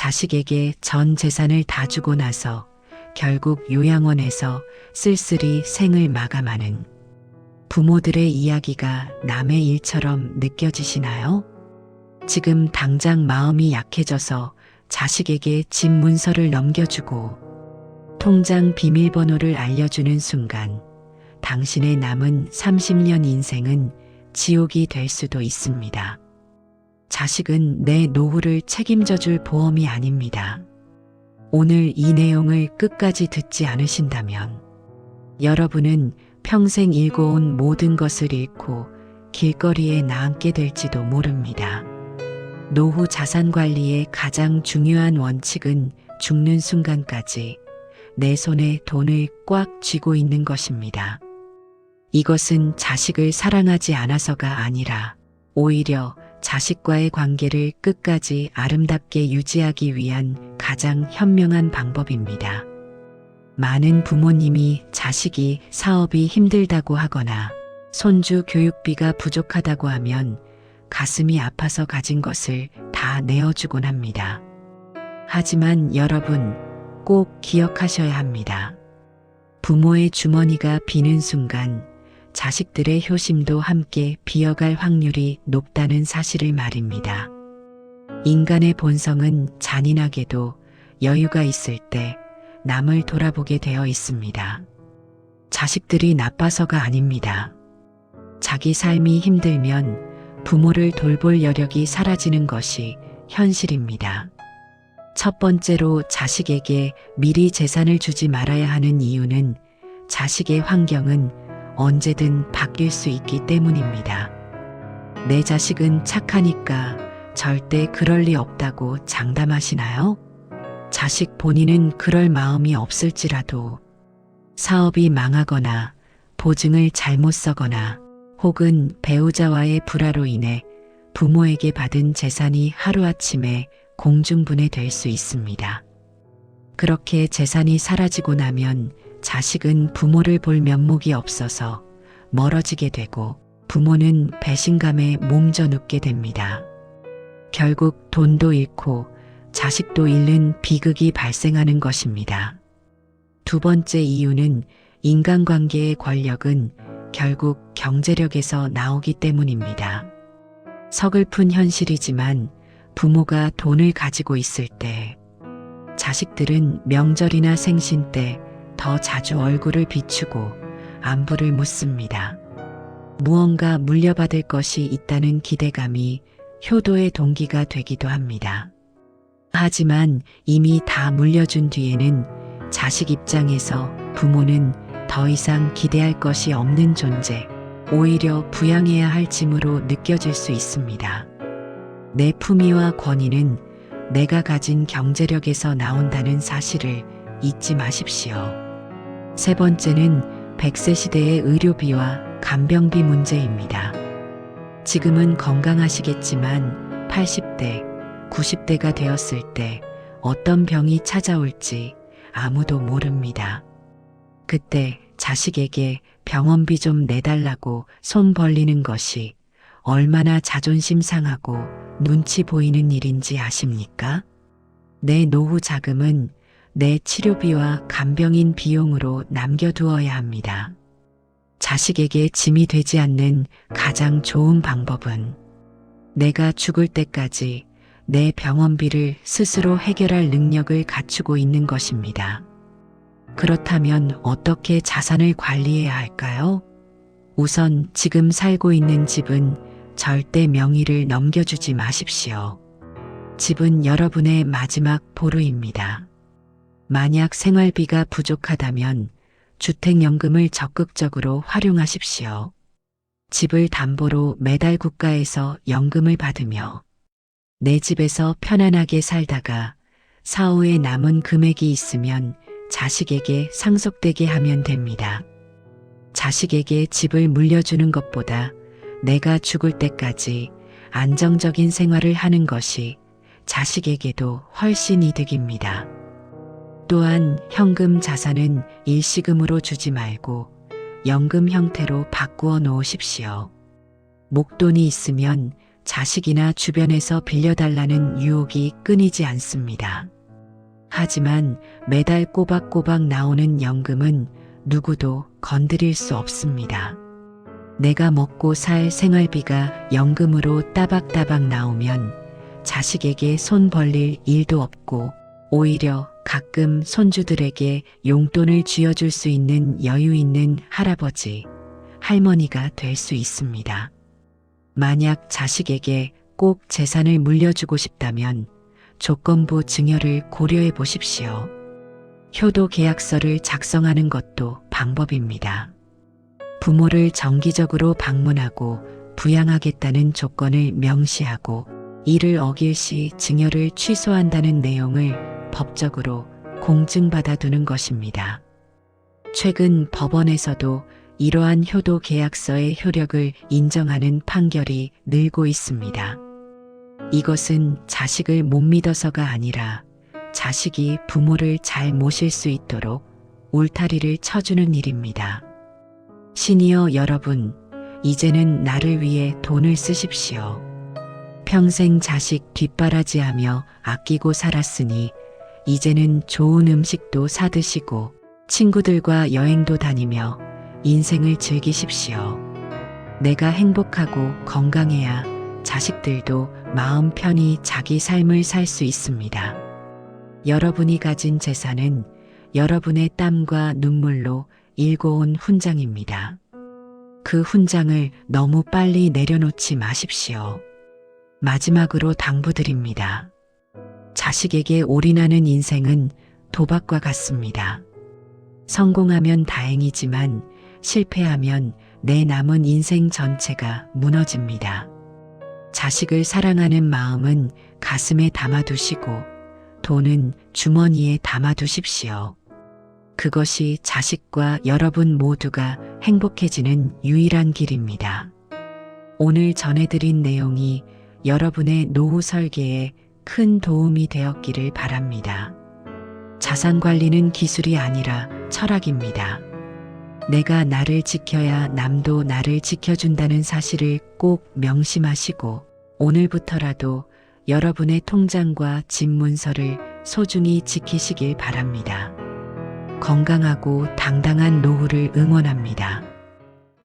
자식에게 전 재산을 다 주고 나서 결국 요양원에서 쓸쓸히 생을 마감하는 부모들의 이야기가 남의 일처럼 느껴지시나요? 지금 당장 마음이 약해져서 자식에게 집 문서를 넘겨주고 통장 비밀번호를 알려주는 순간 당신의 남은 30년 인생은 지옥이 될 수도 있습니다. 자식은 내 노후를 책임져 줄 보험이 아닙니다. 오늘 이 내용을 끝까지 듣지 않으신다면 여러분은 평생 일궈온 모든 것을 잃고 길거리에 나앉게 될지도 모릅니다. 노후 자산 관리의 가장 중요한 원칙은 죽는 순간까지 내 손에 돈을 꽉 쥐고 있는 것입니다. 이것은 자식을 사랑하지 않아서가 아니라 오히려 자식과의 관계를 끝까지 아름답게 유지하기 위한 가장 현명한 방법입니다. 많은 부모님이 자식이 사업이 힘들다고 하거나 손주 교육비가 부족하다고 하면 가슴이 아파서 가진 것을 다 내어주곤 합니다. 하지만 여러분 꼭 기억하셔야 합니다. 부모의 주머니가 비는 순간 자식들의 효심도 함께 비어갈 확률이 높다는 사실을 말입니다. 인간의 본성은 잔인하게도 여유가 있을 때 남을 돌아보게 되어 있습니다. 자식들이 나빠서가 아닙니다. 자기 삶이 힘들면 부모를 돌볼 여력이 사라지는 것이 현실입니다. 첫 번째로 자식에게 미리 재산을 주지 말아야 하는 이유는 자식의 환경은 언제든 바뀔 수 있기 때문입니다. 내 자식은 착하니까 절대 그럴 리 없다고 장담하시나요? 자식 본인은 그럴 마음이 없을지라도 사업이 망하거나 보증을 잘못 써거나 혹은 배우자와의 불화로 인해 부모에게 받은 재산이 하루아침에 공중분해될 수 있습니다. 그렇게 재산이 사라지고 나면 자식은 부모를 볼 면목이 없어서 멀어지게 되고 부모는 배신감에 몸져 눕게 됩니다. 결국 돈도 잃고 자식도 잃는 비극이 발생하는 것입니다. 두 번째 이유는 인간관계의 권력은 결국 경제력에서 나오기 때문입니다. 서글픈 현실이지만 부모가 돈을 가지고 있을 때 자식들은 명절이나 생신 때 더 자주 얼굴을 비추고 안부를 묻습니다. 무언가 물려받을 것이 있다는 기대감이 효도의 동기가 되기도 합니다. 하지만 이미 다 물려준 뒤에는 자식 입장에서 부모는 더 이상 기대할 것이 없는 존재, 오히려 부양해야 할 짐으로 느껴질 수 있습니다. 내 품위와 권위는 내가 가진 경제력에서 나온다는 사실을 잊지 마십시오. 세 번째는 100세 시대의 의료비와 간병비 문제입니다. 지금은 건강하시겠지만 80대, 90대가 되었을 때 어떤 병이 찾아올지 아무도 모릅니다. 그때 자식에게 병원비 좀 내달라고 손 벌리는 것이 얼마나 자존심 상하고 눈치 보이는 일인지 아십니까? 내 노후 자금은 내 치료비와 간병인 비용으로 남겨두어야 합니다. 자식에게 짐이 되지 않는 가장 좋은 방법은 내가 죽을 때까지 내 병원비를 스스로 해결할 능력을 갖추고 있는 것입니다. 그렇다면 어떻게 자산을 관리해야 할까요? 우선 지금 살고 있는 집은 절대 명의를 넘겨주지 마십시오. 집은 여러분의 마지막 보루입니다. 만약 생활비가 부족하다면 주택연금을 적극적으로 활용하십시오. 집을 담보로 매달 국가에서 연금을 받으며 내 집에서 편안하게 살다가 사후에 남은 금액이 있으면 자식에게 상속되게 하면 됩니다. 자식에게 집을 물려주는 것보다 내가 죽을 때까지 안정적인 생활을 하는 것이 자식에게도 훨씬 이득입니다. 또한 현금 자산은 일시금으로 주지 말고 연금 형태로 바꾸어 놓으십시오. 목돈이 있으면 자식이나 주변에서 빌려달라는 유혹이 끊이지 않습니다. 하지만 매달 꼬박꼬박 나오는 연금은 누구도 건드릴 수 없습니다. 내가 먹고 살 생활비가 연금으로 따박따박 나오면 자식에게 손 벌릴 일도 없고 오히려 가끔 손주들에게 용돈을 쥐어줄 수 있는 여유 있는 할아버지, 할머니가 될 수 있습니다. 만약 자식에게 꼭 재산을 물려주고 싶다면 조건부 증여를 고려해 보십시오. 효도 계약서를 작성하는 것도 방법입니다. 부모를 정기적으로 방문하고 부양하겠다는 조건을 명시하고 이를 어길 시 증여를 취소한다는 내용을 법적으로 공증받아 두는 것입니다. 최근 법원에서도 이러한 효도 계약서의 효력을 인정하는 판결이 늘고 있습니다. 이것은 자식을 못 믿어서가 아니라 자식이 부모를 잘 모실 수 있도록 울타리를 쳐주는 일입니다. 시니어 여러분, 이제는 나를 위해 돈을 쓰십시오. 평생 자식 뒷바라지하며 아끼고 살았으니 이제는 좋은 음식도 사드시고 친구들과 여행도 다니며 인생을 즐기십시오. 내가 행복하고 건강해야 자식들도 마음 편히 자기 삶을 살 수 있습니다. 여러분이 가진 재산은 여러분의 땀과 눈물로 일궈온 훈장입니다. 그 훈장을 너무 빨리 내려놓지 마십시오. 마지막으로 당부드립니다. 자식에게 올인하는 인생은 도박과 같습니다. 성공하면 다행이지만 실패하면 내 남은 인생 전체가 무너집니다. 자식을 사랑하는 마음은 가슴에 담아두시고 돈은 주머니에 담아두십시오. 그것이 자식과 여러분 모두가 행복해지는 유일한 길입니다. 오늘 전해드린 내용이 여러분의 노후 설계에 큰 도움이 되었기를 바랍니다. 자산 관리는 기술이 아니라 철학입니다. 내가 나를 지켜야 남도 나를 지켜준다는 사실을 꼭 명심하시고 오늘부터라도 여러분의 통장과 집 문서를 소중히 지키시길 바랍니다. 건강하고 당당한 노후를 응원합니다.